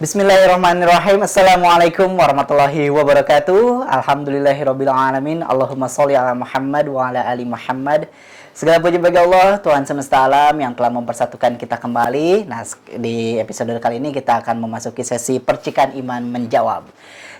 Bismillahirrahmanirrahim. Assalamualaikum warahmatullahi wabarakatuh. Alhamdulillahirabbil alamin. Allahumma sholli ala Muhammad wa ala ali Muhammad. Segala puji bagi Allah, Tuhan semesta alam yang telah mempersatukan kita kembali. Nah, di episode kali ini kita akan memasuki sesi percikan iman menjawab.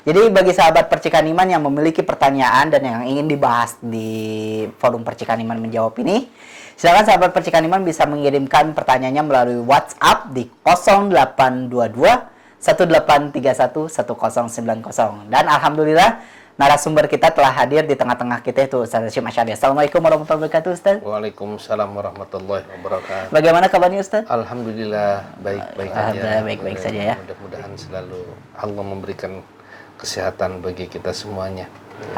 Jadi bagi sahabat percikan iman yang memiliki pertanyaan dan yang ingin dibahas di forum percikan iman menjawab ini, silakan sahabat percikan iman bisa mengirimkan pertanyaannya melalui WhatsApp di 0822 18311090. Dan alhamdulillah narasumber kita telah hadir di tengah-tengah kita, itu Ustaz Hasyim Asy'ari. Assalamualaikum warahmatullahi wabarakatuh, Ustaz. Waalaikumsalam warahmatullahi wabarakatuh. Bagaimana kabarnya, Ustaz? Alhamdulillah baik-baik saja. Baik-baik saja ya. Mudah-mudahan selalu Allah memberikan kesehatan bagi kita semuanya.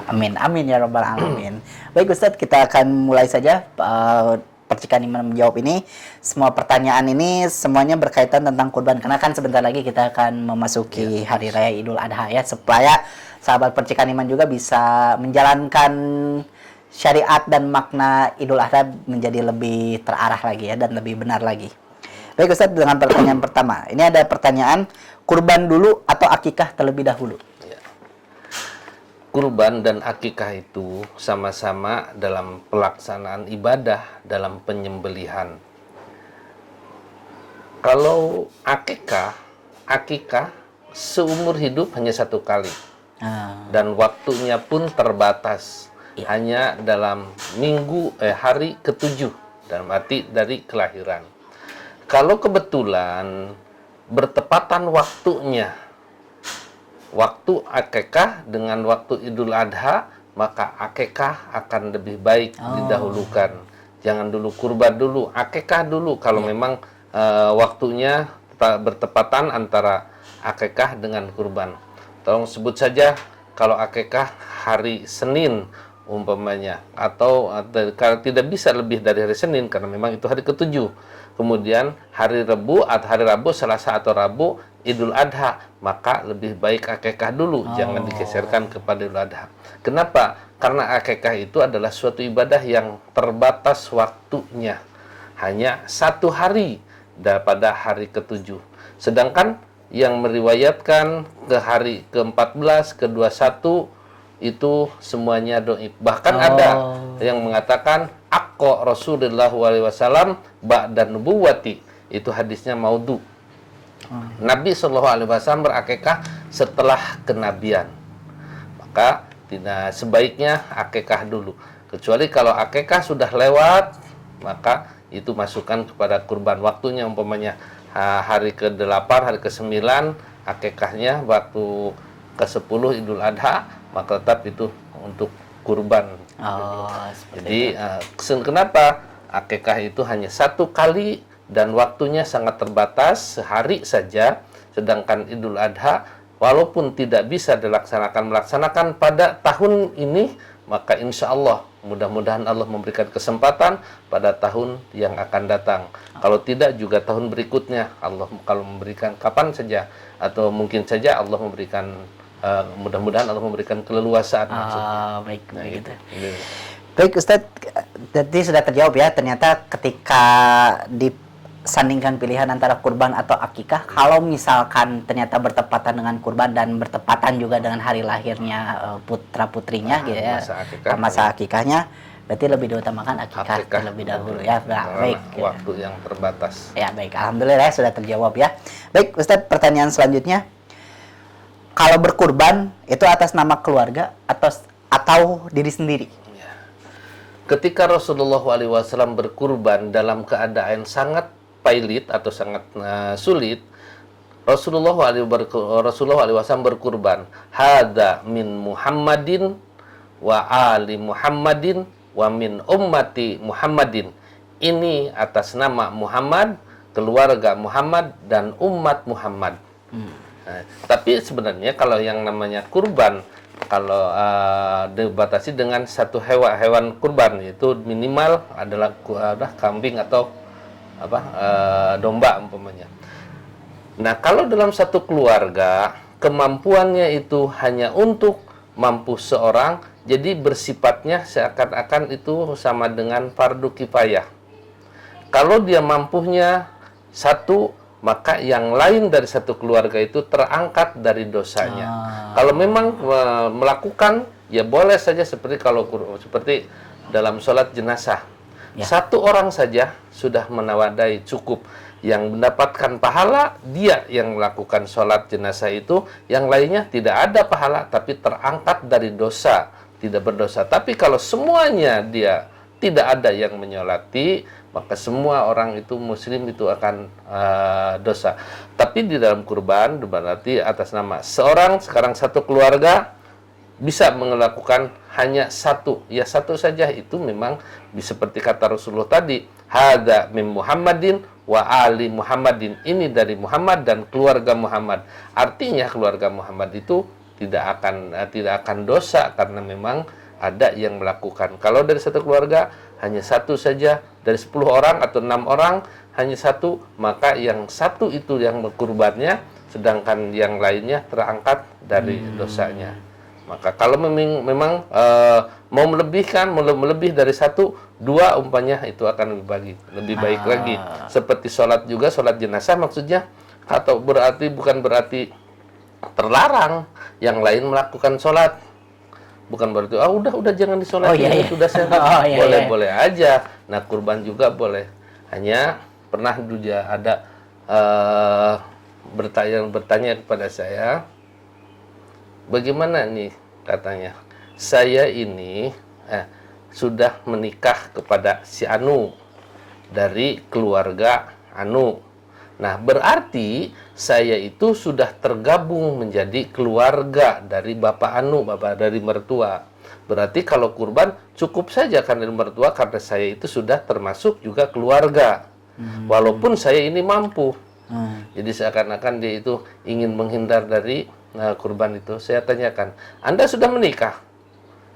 Amin, amin ya rabbal alamin. Baik Ustaz, kita akan mulai saja percikan iman menjawab ini. Semua pertanyaan ini semuanya berkaitan tentang kurban, karena kan sebentar lagi kita akan memasuki hari raya Idul Adha ya, supaya sahabat percikan iman juga bisa menjalankan syariat dan makna Idul Adha menjadi lebih terarah lagi ya, dan lebih benar lagi. Baik Ustaz, dengan pertanyaan pertama. Ini ada pertanyaan, kurban dulu atau akikah terlebih dahulu? Kurban dan akikah itu sama-sama dalam pelaksanaan ibadah, dalam penyembelihan. Kalau akikah seumur hidup hanya satu kali. Dan waktunya pun terbatas. Hanya dalam hari ke-7, dalam arti dari kelahiran. Kalau kebetulan bertepatan waktu akikah dengan waktu Idul Adha, maka akikah akan lebih baik didahulukan. Jangan dulu kurban dulu, akikah dulu kalau memang waktunya bertepatan antara akikah dengan kurban. Tolong sebut saja kalau akikah hari Senin umpamanya, atau kalau tidak bisa lebih dari hari Senin karena memang itu hari ke-7. Kemudian hari Rabu, Selasa atau Rabu Idul Adha, maka lebih baik akikah dulu, jangan digeserkan kepada Idul Adha. Kenapa? Karena akikah itu adalah suatu ibadah yang terbatas waktunya, hanya satu hari pada hari ke-7. Sedangkan yang meriwayatkan ke hari ke-14, ke-21 itu semuanya dhaif. Bahkan ada yang mengatakan aqqa Rasulullah SAW ba'da nubuwati, itu hadisnya maudhu. Nabi SAW berakikah setelah kenabian, maka tidak sebaiknya akikah dulu. Kecuali kalau akikah sudah lewat, maka itu masukkan kepada kurban. Waktunya umpamanya hari ke-8, hari ke-9 akikahnya, waktu ke-10 Idul Adha, maka tetap itu untuk kurban. Jadi kenapa akikah itu hanya satu kali dan waktunya sangat terbatas, sehari saja. Sedangkan Idul Adha walaupun tidak bisa melaksanakan pada tahun ini, maka insya Allah mudah-mudahan Allah memberikan kesempatan pada tahun yang akan datang. Kalau tidak juga tahun berikutnya, Allah kalau memberikan kapan saja, atau mungkin saja Allah memberikan mudah-mudahan Allah memberikan keleluasaan. Baik, begitu. Baik Ustadz, jadi sudah terjawab ya, ternyata ketika disandingkan pilihan antara kurban atau akikah, kalau misalkan ternyata bertepatan dengan kurban dan bertepatan juga dengan hari lahirnya putra-putrinya gitu ya, masa akikahnya, berarti lebih diutamakan akikah terlebih dahulu ya. Baik. Waktu yang terbatas. Ya baik, alhamdulillah sudah terjawab ya. Baik Ustadz, pertanyaan selanjutnya, kalau berkurban itu atas nama keluarga atau diri sendiri? Ketika Rasulullah SAW berkurban dalam keadaan sangat pailit atau sangat sulit, Rasulullah SAW berkurban, hada min Muhammadin wa ali Muhammadin wa min ummati Muhammadin. Ini atas nama Muhammad, keluarga Muhammad, dan umat Muhammad. Tapi sebenarnya kalau yang namanya kurban, kalau dibatasi dengan satu hewan kurban, yaitu minimal adalah kambing atau domba umpamanya. Nah, kalau dalam satu keluarga kemampuannya itu hanya untuk mampu seorang, jadi bersifatnya seakan-akan itu sama dengan fardu kifayah. Kalau dia mampunya satu, maka yang lain dari satu keluarga itu terangkat dari dosanya. Kalau memang melakukan, ya boleh saja seperti seperti dalam sholat jenazah. Satu orang saja sudah menawadai cukup. Yang mendapatkan pahala dia yang melakukan sholat jenazah itu, yang lainnya tidak ada pahala tapi terangkat dari dosa, tidak berdosa. Tapi kalau semuanya dia tidak ada yang menyolati, maka semua orang itu muslim itu akan dosa. Tapi di dalam kurban berarti atas nama seorang, sekarang satu keluarga bisa melakukan hanya satu, ya satu saja. Itu memang seperti kata Rasulullah tadi, hadza min Muhammadin wa ali Muhammadin, ini dari Muhammad dan keluarga Muhammad. Artinya keluarga Muhammad itu tidak akan dosa karena memang ada yang melakukan. Kalau dari satu keluarga hanya satu saja, dari 10 orang atau 6 orang hanya satu, maka yang satu itu yang berkurbannya, sedangkan yang lainnya terangkat dari dosanya. Maka kalau memang mau melebih dari satu, 2 umpamanya, itu akan lebih baik lagi. Seperti sholat juga, sholat jenazah maksudnya, atau bukan berarti terlarang yang lain melakukan sholat. Bukan berarti udah jangan disolatin, sudah saya boleh aja. Nah, kurban juga boleh. Hanya pernah juga ada bertanya kepada saya, bagaimana nih, katanya, saya ini sudah menikah kepada si Anu dari keluarga Anu. Nah, berarti saya itu sudah tergabung menjadi keluarga dari Bapak Anu, Bapak dari mertua. Berarti kalau kurban cukup saja karena dari mertua, karena saya itu sudah termasuk juga keluarga. Walaupun saya ini mampu. Jadi seakan-akan dia itu ingin menghindar dari kurban itu. Saya tanyakan, Anda sudah menikah?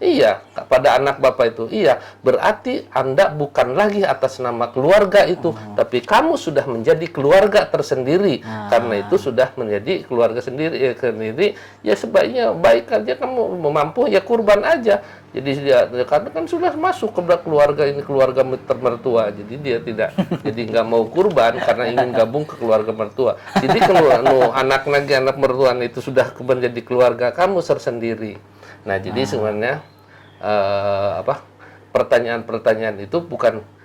Iya, pada anak Bapak itu. Iya, berarti Anda bukan lagi atas nama keluarga itu, tapi kamu sudah menjadi keluarga tersendiri. Karena itu sudah menjadi keluarga sendiri, ya sebaiknya baik aja kamu mampu, ya kurban aja. Jadi karena kan sudah masuk ke keluarga ini, keluarga mertua. Jadi dia tidak nggak mau kurban karena ingin gabung ke keluarga mertua. Jadi kalau anak mertua itu sudah menjadi keluarga kamu tersendiri. Nah, jadi sebenarnya pertanyaan-pertanyaan itu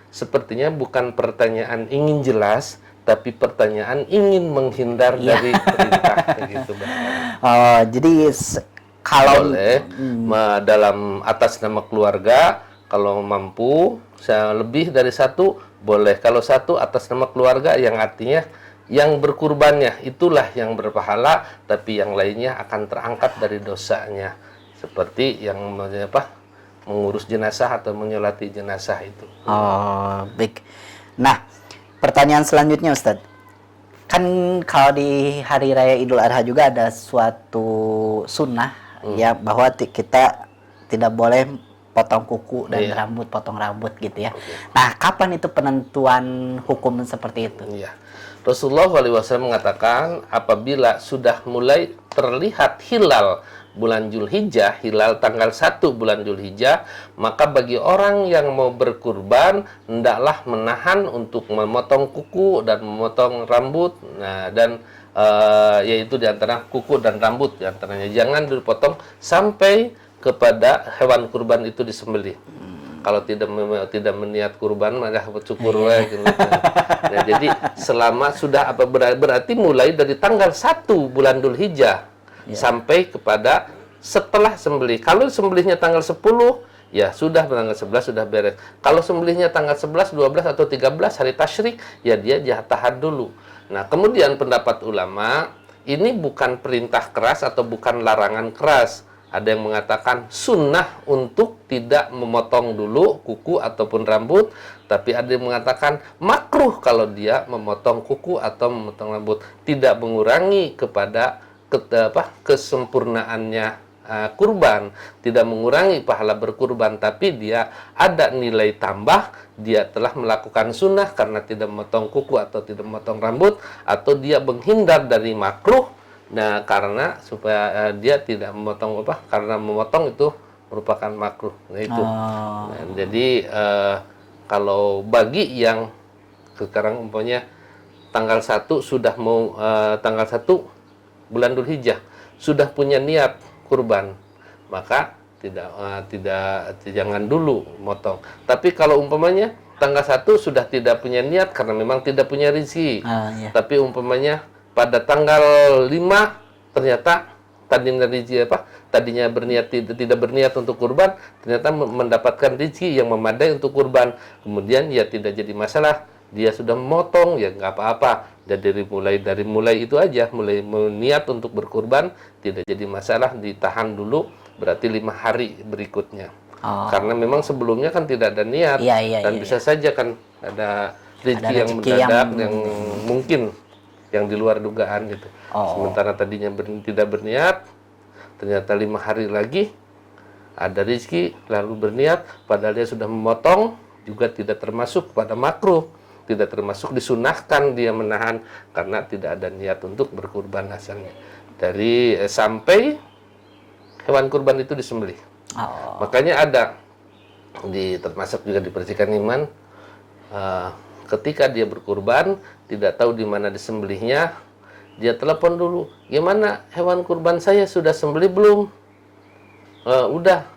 sepertinya bukan pertanyaan ingin jelas, tapi pertanyaan ingin menghindar dari perintah gitu, Bang. Jadi kalau boleh dalam atas nama keluarga, kalau mampu lebih dari satu boleh. Kalau satu atas nama keluarga, yang artinya yang berkurbannya itulah yang berpahala, tapi yang lainnya akan terangkat dari dosanya. Seperti yang mengurus jenazah atau menyolati jenazah itu. Baik. Nah, pertanyaan selanjutnya, Ustadz. Kan kalau di Hari Raya Idul Adha juga ada suatu sunnah ya, bahwa kita tidak boleh potong kuku dan potong rambut gitu ya. Nah, kapan itu penentuan hukum seperti itu? Rasulullah SAW mengatakan, apabila sudah mulai terlihat hilal bulan Zulhijjah, hilal tanggal 1 bulan Zulhijjah, maka bagi orang yang mau berkurban, hendaklah menahan untuk memotong kuku dan memotong rambut. Nah, dan yaitu diantara kuku dan rambut, diantaranya jangan dipotong sampai kepada hewan kurban itu disembelih. Kalau tidak meniat kurban, malah bersyukur gitu. Nah, jadi selama sudah berarti mulai dari tanggal 1 bulan Dzulhijjah sampai kepada setelah sembelih. Kalau sembelihnya tanggal 10, ya sudah tanggal 11 sudah beres. Kalau sembelihnya tanggal 11, 12 atau 13 hari tasyrik, ya dia tahan dulu. Nah, kemudian pendapat ulama, ini bukan perintah keras atau bukan larangan keras. Ada yang mengatakan sunnah untuk tidak memotong dulu kuku ataupun rambut, tapi ada yang mengatakan makruh kalau dia memotong kuku atau memotong rambut, tidak mengurangi kepada kesempurnaannya kurban, tidak mengurangi pahala berkurban, tapi dia ada nilai tambah, dia telah melakukan sunnah karena tidak memotong kuku atau tidak memotong rambut, atau dia menghindar dari makruh. Nah, karena supaya dia tidak memotong karena memotong itu merupakan makruh. Nah, itu. Nah, jadi kalau bagi yang sekarang umpamanya tanggal 1 sudah mau tanggal 1 bulan Dzulhijjah sudah punya niat kurban, maka jangan dulu motong. Tapi kalau umpamanya tanggal 1 sudah tidak punya niat karena memang tidak punya rezeki. Iya. Tapi umpamanya pada tanggal 5 ternyata tadinya berniat tidak berniat untuk kurban, ternyata mendapatkan rezeki yang memadai untuk kurban. Kemudian ya tidak jadi masalah, dia sudah memotong ya nggak apa-apa. Dari mulai itu aja, mulai niat untuk berkurban tidak jadi masalah, ditahan dulu berarti 5 hari berikutnya. Karena memang sebelumnya kan tidak ada niat, dan bisa saja kan ada rezeki yang mendadak yang mungkin yang di luar dugaan gitu. Sementara tadinya tidak berniat, ternyata 5 hari lagi ada rezeki lalu berniat, padahal dia sudah memotong, juga tidak termasuk pada makruh, tidak termasuk disunahkan dia menahan karena tidak ada niat untuk berkurban asalnya. Sampai hewan kurban itu disembelih. Makanya ada termasuk juga di percikan iman, ketika dia berkurban tidak tahu di mana disembelihnya, dia telepon dulu, gimana hewan kurban saya sudah sembelih belum? Udah.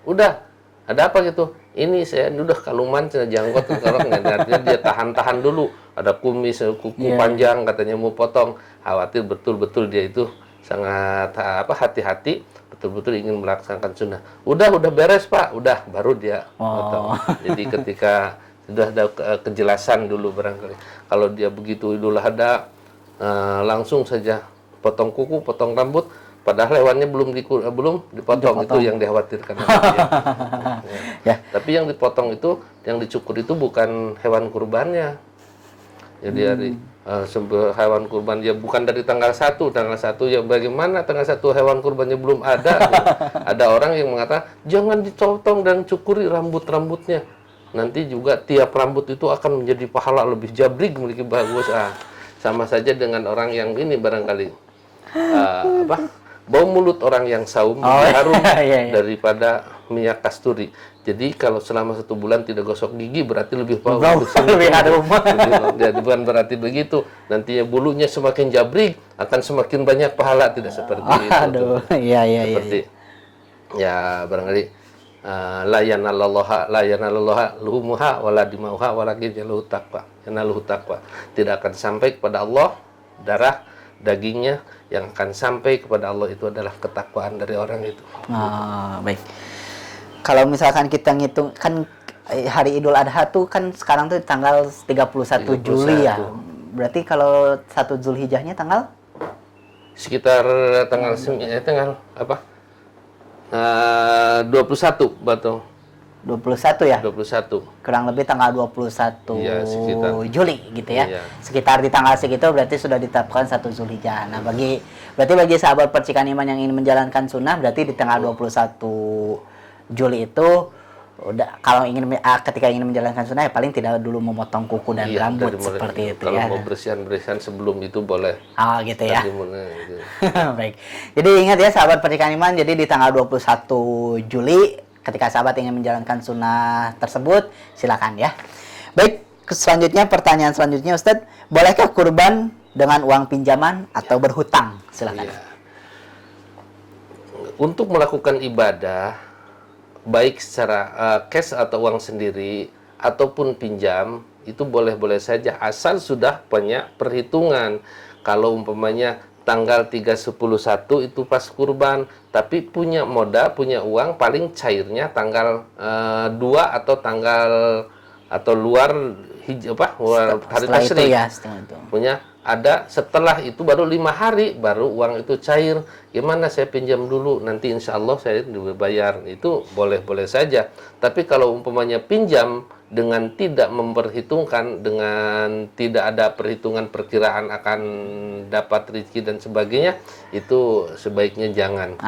Ada apa gitu? Ini saya udah kaluman, janggot, artinya dia tahan dulu. Ada kumis, kuku panjang, katanya mau potong. Khawatir betul-betul dia itu sangat hati-hati, betul-betul ingin melaksanakan sunnah. Udah beres Pak, baru dia potong. Jadi ketika sudah ada kejelasan dulu barangkali. Kalau dia begitu Idul Adha langsung saja potong kuku, potong rambut, padahal hewannya belum dipotong. Itu yang dikhawatirkan. Tapi yang dipotong itu, yang dicukur itu bukan hewan kurbannya. Jadi hewan kurban ya bukan dari tanggal 1 ya, bagaimana tanggal 1 hewan kurbannya belum ada. Ada orang yang mengatakan jangan dipotong dan cukuri rambut-rambutnya. Nanti juga tiap rambut itu akan menjadi pahala lebih jabrik, memiliki bagus. Sama saja dengan orang yang ini barangkali bau mulut orang yang saum lebih harum daripada minyak kasturi. Jadi kalau selama 1 bulan tidak gosok gigi berarti lebih bau, lebih harum. Bukan berarti begitu. Nantinya bulunya semakin jabrik akan semakin banyak pahala, tidak seperti itu. Seperti ya barangkali la yanalallaha luhumuha wala dimauha walakin yanaluhu taqwa. Tidak akan sampai kepada Allah darah dagingnya, yang akan sampai kepada Allah itu adalah ketakwaan dari orang itu. Baik. Kalau misalkan kita ngitung kan hari Idul Adha tuh kan sekarang tuh tanggal 31 Juli ya. Berarti kalau 1 Zulhijjahnya tanggal sekitar tanggal apa? 21 Batu. 21 ya? 21. Kurang lebih tanggal 21 Juli gitu ya. Iya. Sekitar di tanggal segitu berarti sudah ditetapkan 1 Zulhijjah. Nah, berarti bagi sahabat percikan iman yang ingin menjalankan sunnah, berarti di tanggal 21 Juli itu udah, kalau ketika ingin menjalankan sunnah ya paling tidak dulu memotong kuku dan rambut seperti itu. Kalau mau bersihan sebelum itu boleh. Gitu ya. Baik. Jadi ingat ya sahabat percikan iman, jadi di tanggal 21 Juli ketika sahabat ingin menjalankan sunnah tersebut, silakan ya. Baik, pertanyaan selanjutnya Ustadz, bolehkah kurban dengan uang pinjaman atau berhutang? Silakan. Untuk melakukan ibadah baik secara cash atau uang sendiri ataupun pinjam, itu boleh-boleh saja asal sudah punya perhitungan. Kalau umpamanya tanggal 3/10/1 itu pas kurban, tapi punya punya uang paling cairnya tanggal 2 atau luar hari tasyrik. Punya ada setelah itu baru 5 hari baru uang itu cair. Gimana saya pinjam dulu, nanti insya Allah saya dibayar. Itu boleh-boleh saja. Tapi kalau umpamanya pinjam dengan tidak memperhitungkan, dengan tidak ada perhitungan perkiraan akan dapat rezeki dan sebagainya, itu sebaiknya jangan.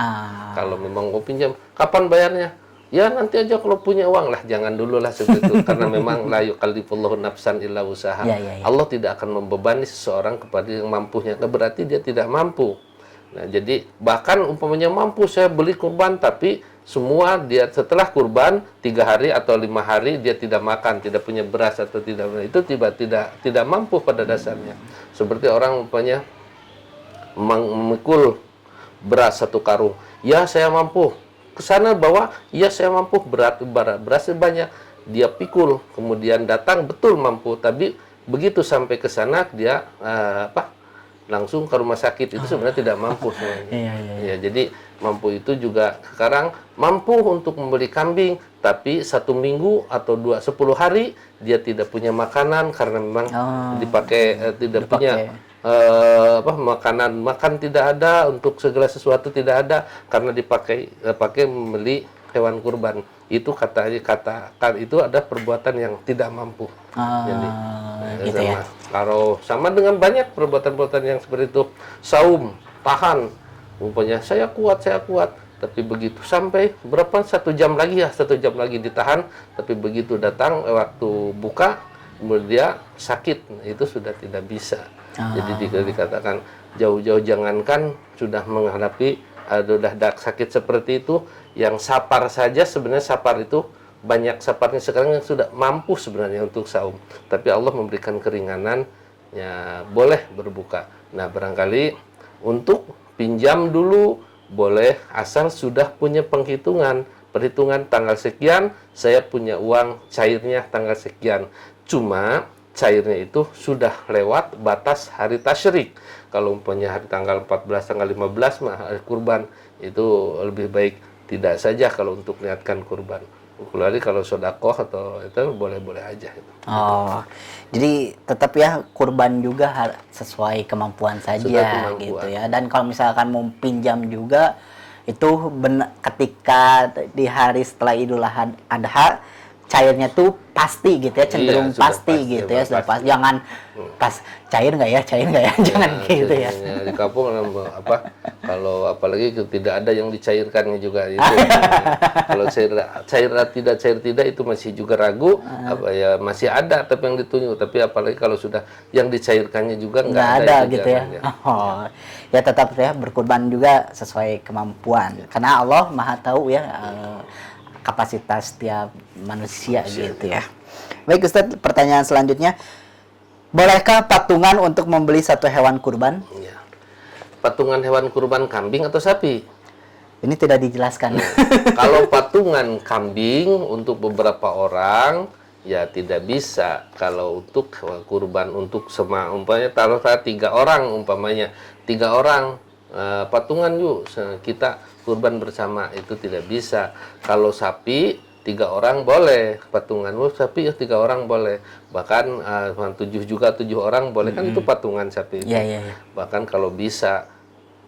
Kalau memang mau pinjam, kapan bayarnya? Ya nanti aja kalau punya uang lah, jangan dulu lah seperti itu. Karena memang la yukallifullahu nafsan illa usaha. Allah tidak akan membebani seseorang kepada yang mampunya. Berarti dia tidak mampu. Nah, jadi bahkan umpamanya mampu saya beli kurban tapi semua dia setelah kurban 3 hari atau 5 hari dia tidak makan, tidak punya beras atau itu tidak mampu pada dasarnya. Seperti orang umpamanya memikul beras 1 karung, ya saya mampu. Ke sana bawa, ya saya mampu, berasnya banyak. Dia pikul, kemudian datang betul mampu, tapi begitu sampai ke sana dia langsung ke rumah sakit, itu sebenarnya tidak mampu sebenarnya. Ya, jadi mampu itu juga sekarang mampu untuk membeli kambing, tapi 1 minggu atau 10 hari dia tidak punya makanan karena memang dipakai tidak punya makan tidak ada, untuk segala sesuatu tidak ada karena pakai membeli hewan kurban. Itu itu ada perbuatan yang tidak mampu. Jadi gitu ya. Kalau sama dengan banyak perbuatan-perbuatan yang seperti itu, saum, tahan, umpamanya saya kuat, tapi begitu sampai 1 jam lagi ditahan, tapi begitu datang waktu buka, kemudian dia sakit, itu sudah tidak bisa. Jadi dikatakan jauh-jauh jangankan sudah menghadapi sudah sakit seperti itu, yang sapar saja sebenarnya sapar itu banyak saparnya sekarang yang sudah mampu sebenarnya untuk saum, tapi Allah memberikan keringanan, ya boleh berbuka. Nah, barangkali untuk pinjam dulu boleh, asal sudah punya perhitungan tanggal sekian saya punya uang cairnya tanggal sekian. Cuma cairnya itu sudah lewat batas hari tasyrik. Kalau umpamanya hari tanggal 14, tanggal 15 mah hari kurban, itu lebih baik tidak saja kalau untuk niatkan kurban. Kecuali kalau sodakoh atau itu boleh-boleh aja. Jadi tetap ya kurban juga sesuai kemampuan saja gitu ya. Dan kalau misalkan mau pinjam juga itu ketika di hari setelah Idul Adha cairnya tuh pasti gitu ya, cenderung pasti gitu ya, sudah pasti. Jangan pas cair nggak ya, jangan gitu ya. Di kampung kalau apalagi tidak ada yang dicairkannya juga itu. Kalau cair tidak itu masih juga ragu, masih ada tapi yang ditunjuk, tapi apalagi kalau sudah yang dicairkannya juga nggak ada gitu ya. Ya tetap ya berkurban juga sesuai kemampuan, karena Allah Maha tahu ya kapasitas setiap manusia gitu ya. Baik Ustadz, pertanyaan selanjutnya, bolehkah patungan untuk membeli 1 hewan kurban? Ya. Patungan hewan kurban kambing atau sapi? Ini tidak dijelaskan. Kalau patungan kambing untuk beberapa orang ya tidak bisa. Kalau untuk hewan kurban untuk umpamanya taruh 3 orang, umpamanya 3 orang patungan yuk kita kurban bersama, itu tidak bisa. Kalau sapi 3 orang boleh patungan, sapi 3 orang boleh, bahkan 7 orang boleh, kan itu patungan sapi itu. Bahkan kalau bisa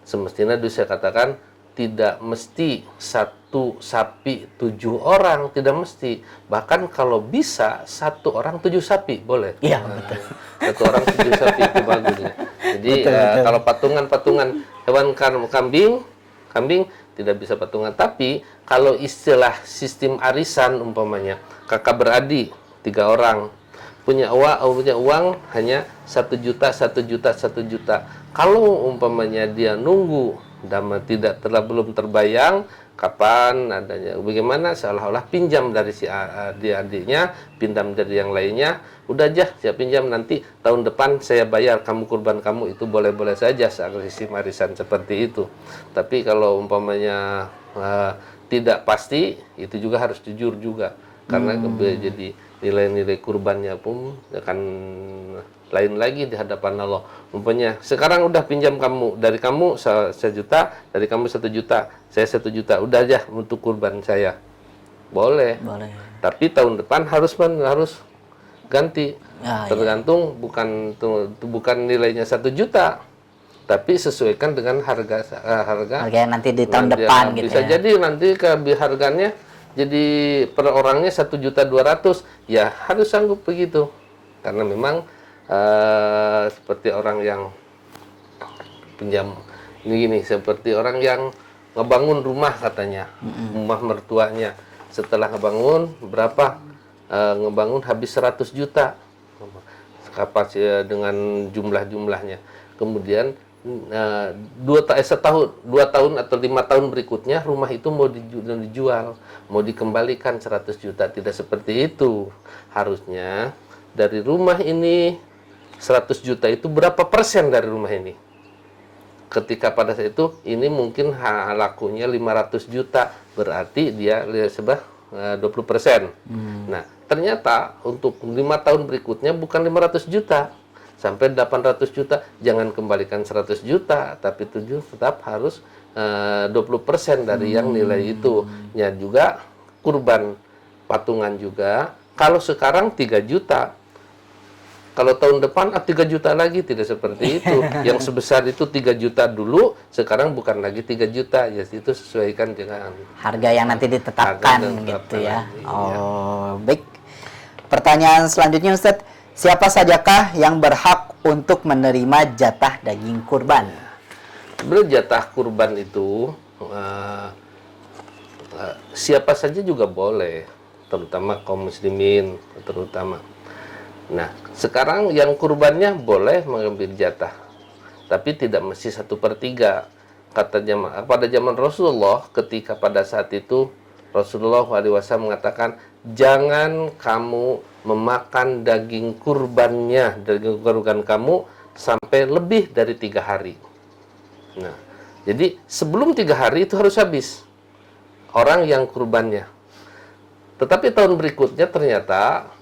semestinya saya katakan tidak mesti 1 sapi 7 orang, tidak mesti. Bahkan kalau bisa 1 orang 7 sapi boleh. Iya, betul. 1 orang 7 sapi itu bagus. Jadi betul. Kalau patungan hewan kambing tidak bisa patungan. Tapi kalau istilah sistem arisan umpamanya kakak beradik 3 orang punya uang hanya 1 juta. Kalau umpamanya dia nunggu belum terbayang kapan adanya, bagaimana seolah-olah pinjam dari si adiknya, pinjam dari yang lainnya, udah aja saya pinjam, nanti tahun depan saya bayar kamu kurban kamu, itu boleh-boleh saja sistem arisan seperti itu. Tapi kalau umpamanya tidak pasti, itu juga harus jujur juga, karena jadi nilai-nilai kurbannya pun akan lain lagi di hadapan Allah. Umpamanya sekarang udah pinjam dari kamu 1 juta, dari kamu 1 juta, saya 1 juta, udah aja untuk kurban saya, boleh. Tapi tahun depan harus ganti, tergantung bukan nilainya 1 juta, tapi sesuaikan dengan harga nanti di tahun depan gitu. Bisa jadi nanti harganya jadi per orangnya 1.200.000, ya harus sanggup begitu, karena memang seperti orang yang pinjam ini seperti orang yang ngebangun rumah katanya, rumah mertuanya, setelah ngebangun berapa, ngebangun habis 100 juta kapasitas dengan jumlahnya, kemudian setahun, 2 tahun atau 5 tahun berikutnya rumah itu mau dijual, mau dikembalikan 100 juta. Tidak seperti itu. Harusnya dari rumah ini 100 juta itu berapa persen dari rumah ini? Ketika pada saat itu ini mungkin lakunya 500 juta, berarti dia sebah 20%. Nah, ternyata untuk 5 tahun berikutnya bukan 500 juta sampai 800 juta, jangan kembalikan 100 juta, tapi tetap harus 20% dari yang nilai itu. Ya juga kurban patungan juga, kalau sekarang 3 juta, kalau tahun depan 3 juta lagi, tidak seperti itu. Yang sebesar itu 3 juta dulu, sekarang bukan lagi 3 juta. Ya itu sesuaikan dengan harga yang nanti ditetapkan gitu ya. lagi, Oh, baik. Pertanyaan selanjutnya Ustadz, siapa sajakah yang berhak untuk menerima jatah daging kurban? Sebenarnya jatah kurban itu siapa saja juga boleh, terutama kaum muslimin terutama. Nah, sekarang yang kurbannya boleh mengambil jatah, tapi tidak mesti 1/3. Pada zaman Rasulullah, ketika pada saat itu Rasulullah SAW mengatakan, jangan kamu memakan daging kurban kamu sampai lebih dari 3 hari. Nah, jadi sebelum 3 hari itu harus habis orang yang kurbannya. Tetapi tahun berikutnya ternyata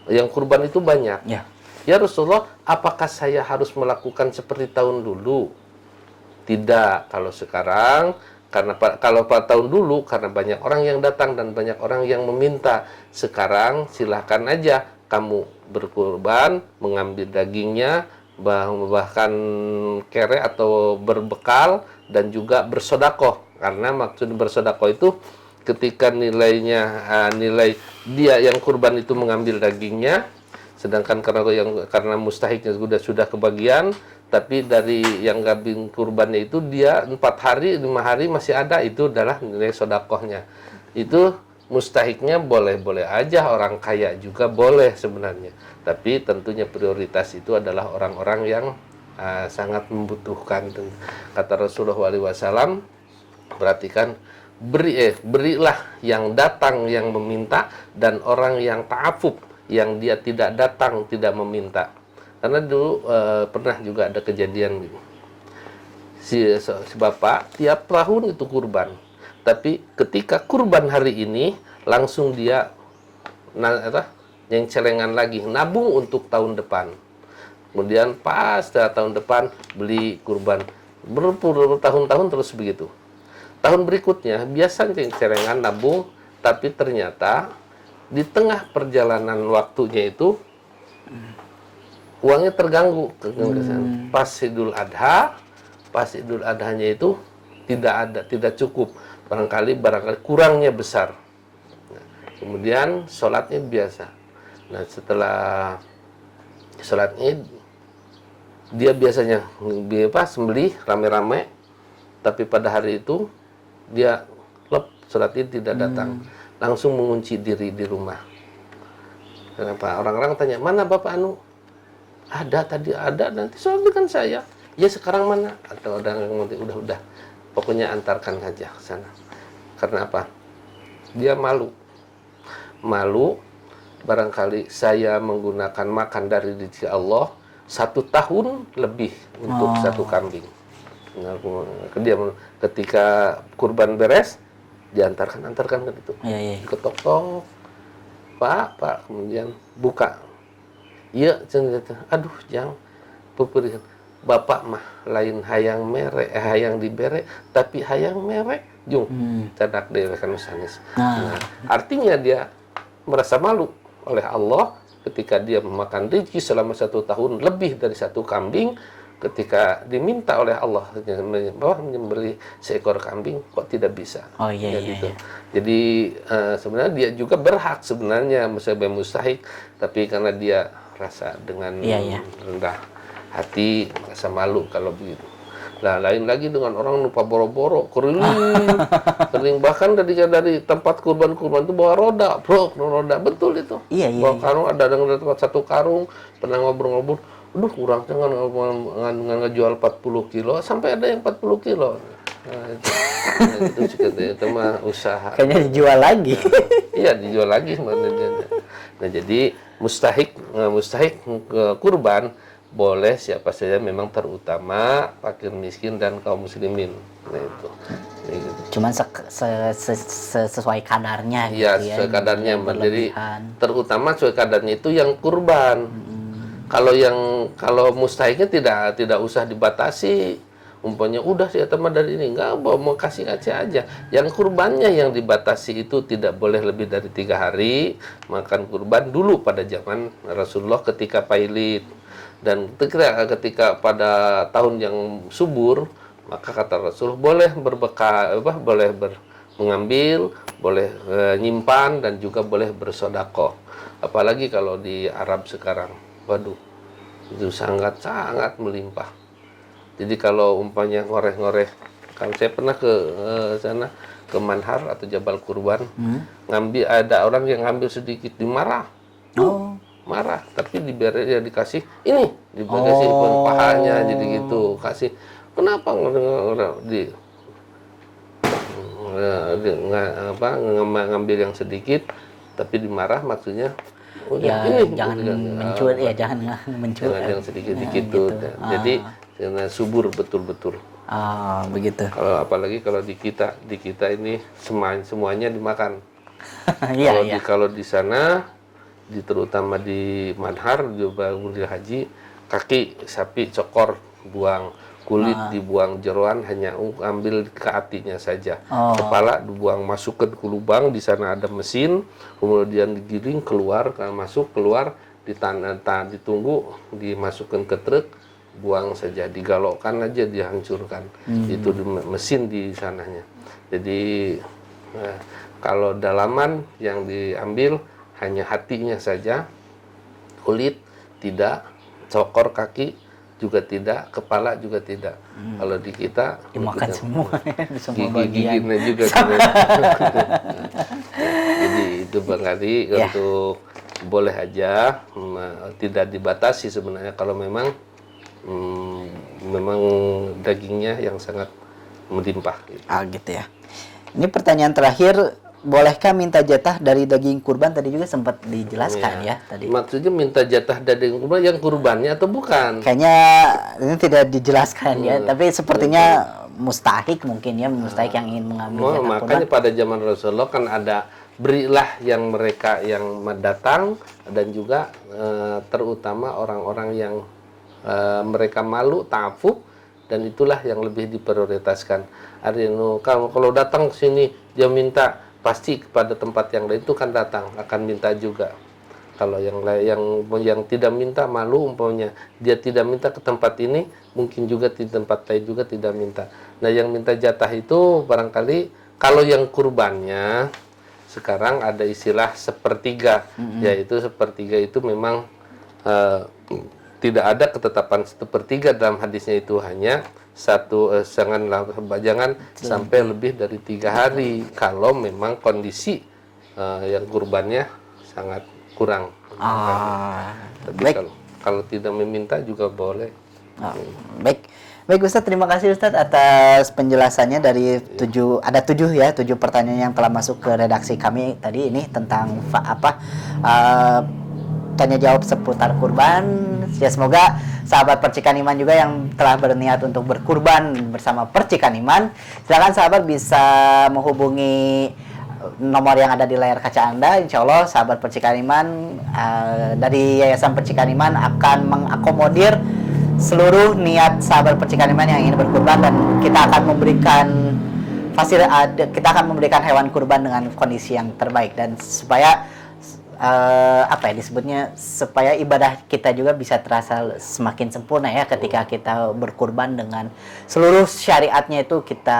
yang kurban itu banyak. Ya Rasulullah, apakah saya harus melakukan seperti tahun dulu? Tidak. Kalau sekarang, kalau pada tahun dulu, karena banyak orang yang datang dan banyak orang yang meminta. Sekarang silahkan aja kamu berkurban, mengambil dagingnya, bahkan kere atau berbekal, dan juga bersodakoh. Karena maksud bersodakoh itu ketika nilainya nilai dia yang kurban itu mengambil dagingnya, sedangkan karena mustahiknya sudah kebagian, tapi dari yang gabing kurbannya itu dia 4 hari 5 hari masih ada, itu adalah nilai sodakohnya. Itu mustahiknya boleh-boleh aja, orang kaya juga boleh sebenarnya, tapi tentunya prioritas itu adalah orang-orang yang sangat membutuhkan. Kata Rasulullah SAW, perhatikan, berilah yang datang yang meminta, dan orang yang ta'afuf yang dia tidak datang tidak meminta. Karena dulu pernah juga ada kejadian si bapak tiap tahun itu kurban, tapi ketika kurban hari ini langsung dia yang celengan lagi nabung untuk tahun depan. Kemudian pas tahun depan beli kurban, bertahun-tahun terus begitu. Tahun berikutnya biasanya celengan nabung, tapi ternyata di tengah perjalanan waktunya itu uangnya terganggu. Pas Idul Adhanya itu tidak cukup, barangkali kurangnya besar. Nah, kemudian sholatnya biasa. Nah, setelah sholat Id, dia biasanya sembelih rame-rame, tapi pada hari itu dia sholat Id tidak datang, langsung mengunci diri di rumah. Kenapa? Orang-orang tanya, mana Bapak Anu? Ada tadi, ada, nanti sholat dengan saya. Ya sekarang mana? Atau orang yang nanti udah, pokoknya antarkan saja ke sana. Karena apa? Dia malu, barangkali saya menggunakan makan dari rezeki Allah 1 tahun lebih untuk 1 kambing. Nah, dia ketika kurban beres, diantarkan ke itu, ketok-tok, Pak, kemudian buka. Iya, aduh, jangan pupurikan. Bapak mah lain hayang merek, hayang dibere, tapi hayang merek, jung, cadak derekan sanes. Nah, artinya dia merasa malu oleh Allah ketika dia memakan rezeki selama 1 tahun lebih dari 1 kambing. Ketika diminta oleh Allah menyembelih seekor kambing, kok tidak bisa? Gitu. Jadi sebenarnya dia juga berhak sebenarnya sebagai mustahik, tapi karena dia rasa dengan rendah hati, rasa malu kalau begitu. Nah, lain lagi dengan orang lupa boro-boro, kering, bahkan dari tempat kurban itu bawa roda, roda, betul itu. Bawa karung, ada dengan tempat 1 karung, pernah ngobrol-ngobrol. aduh kurang jangan ngejual 40 kilo, sampai ada yang 40 kilo. Nah, itu itu mah usaha. Kayaknya dijual lagi. Iya, dijual lagi. Nah, jadi mustahik kurban boleh siapa saja, memang terutama fakir miskin dan kaum muslimin. Nah, itu. Cuman sesuai kadarnya gitu Iya, ya. sesuai kadarnya. Yang Jadi berlebihan. terutama sesuai kadarnya itu yang kurban. Kalau mustahiknya tidak usah dibatasi. Umpamanya udah sih teman dari ini, enggak mau kasih aja. Yang kurbannya yang dibatasi itu tidak boleh lebih dari 3 hari makan kurban dulu pada zaman Rasulullah ketika pailit, dan ketika pada tahun yang subur, maka kata Rasul boleh berbekal boleh mengambil, boleh nyimpan, dan juga boleh bersodakoh. Apalagi kalau di Arab sekarang, waduh, itu sangat melimpah. Jadi kalau umpamanya ngoreh-ngoreh, kalau saya pernah ke sana, ke Manhar atau Jabal Kurban, ngambil, ada orang yang ngambil sedikit dimarah, marah, tapi dikasih ini, dikasih pahanya, jadi gitu, kasih. Kenapa ngambil yang sedikit, tapi dimarah, maksudnya Ya, ini jangan mencuri, ya jangan mencuri. jangan yang sedikit-sedikit tuh. Jadi karena subur betul-betul. Begitu. Kalau apalagi kalau di kita ini semuanya dimakan. Iya. Kalau di sana, terutama di Manhar, di haji, kaki sapi cokor buang, kulit dibuang, jeroan hanya ambil ke hatinya saja. Kepala dibuang, masuk ke lubang, di sana ada mesin, kemudian digiring keluar, masuk keluar, ditunggu, dimasukkan ke truk, buang saja, digalokkan aja, dihancurkan. Itu mesin di sananya. Jadi kalau dalaman yang diambil hanya hatinya saja, kulit tidak, cokor kaki juga tidak, kepala juga tidak. Kalau di kita dimakan semua bagian. giginya juga. Jadi itu barangkali untuk boleh aja, tidak dibatasi sebenarnya kalau memang dagingnya yang sangat melimpah. Gitu ya. Ini pertanyaan terakhir, bolehkah minta jatah dari daging kurban? Tadi juga sempat dijelaskan ya tadi. Maksudnya minta jatah dari kurban yang kurbannya atau bukan? Kayaknya ini tidak dijelaskan ya, tapi sepertinya mustahik mungkin ya, mustahik yang ingin mengambil jatah kurban. Makanya pada zaman Rasulullah kan ada berilah yang mereka yang datang, dan juga terutama orang-orang yang mereka malu, ta'afuf, dan itulah yang lebih diprioritaskan. Artinya kalau datang ke sini dia minta, pasti kepada tempat yang lain itu kan datang akan minta juga. Kalau yang tidak minta, malu, umpamanya dia tidak minta ke tempat ini, mungkin juga di tempat lain juga tidak minta. Nah, yang minta jatah itu barangkali kalau yang kurbannya sekarang ada istilah sepertiga, yaitu sepertiga itu memang tidak ada ketetapan sepertiga dalam hadisnya, itu hanya jangan sampai lebih dari 3 hari kalau memang kondisi yang kurbannya sangat kurang. Tapi kalau tidak meminta juga boleh. Baik Ustadz, terima kasih Ustadz atas penjelasannya dari 7 pertanyaan yang telah masuk ke redaksi kami tadi ini tentang tanya jawab seputar kurban. Ya, semoga sahabat Percikan Iman juga yang telah berniat untuk berkurban bersama Percikan Iman, silakan sahabat bisa menghubungi nomor yang ada di layar kaca Anda. Insya Allah sahabat Percikan Iman dari Yayasan Percikan Iman akan mengakomodir seluruh niat sahabat Percikan Iman yang ingin berkurban, dan kita akan memberikan hewan kurban dengan kondisi yang terbaik, dan supaya supaya ibadah kita juga bisa terasa semakin sempurna ya ketika kita berkurban, dengan seluruh syariatnya itu kita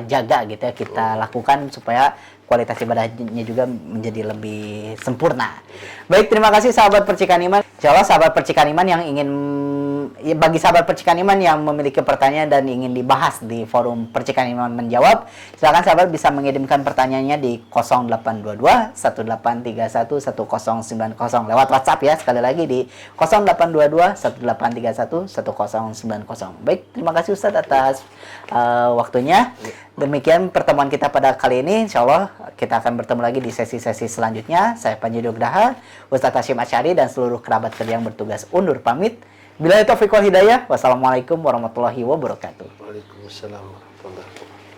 jaga gitu ya, kita lakukan supaya kualitas ibadahnya juga menjadi lebih sempurna. Baik, terima kasih sahabat Percikan Iman. Insya Allah sahabat Percikan Iman yang ingin ya, bagi sahabat Percikan Iman yang memiliki pertanyaan dan ingin dibahas di forum Percikan Iman menjawab, silakan sahabat bisa mengirimkan pertanyaannya di 0822 1831 1090 lewat WhatsApp ya, sekali lagi di 0822 1831 1090. Baik, terima kasih Ustadz atas waktunya. Demikian pertemuan kita pada kali ini. Insya Allah kita akan bertemu lagi di sesi-sesi selanjutnya. Saya Panji Dogdaha, Ustadz Hashim Asy'ari dan seluruh kerabat kerja yang bertugas undur pamit. Billahi taufiq wal hidayah. Wassalamualaikum warahmatullahi wabarakatuh. Waalaikumsalam warahmatullahi wabarakatuh.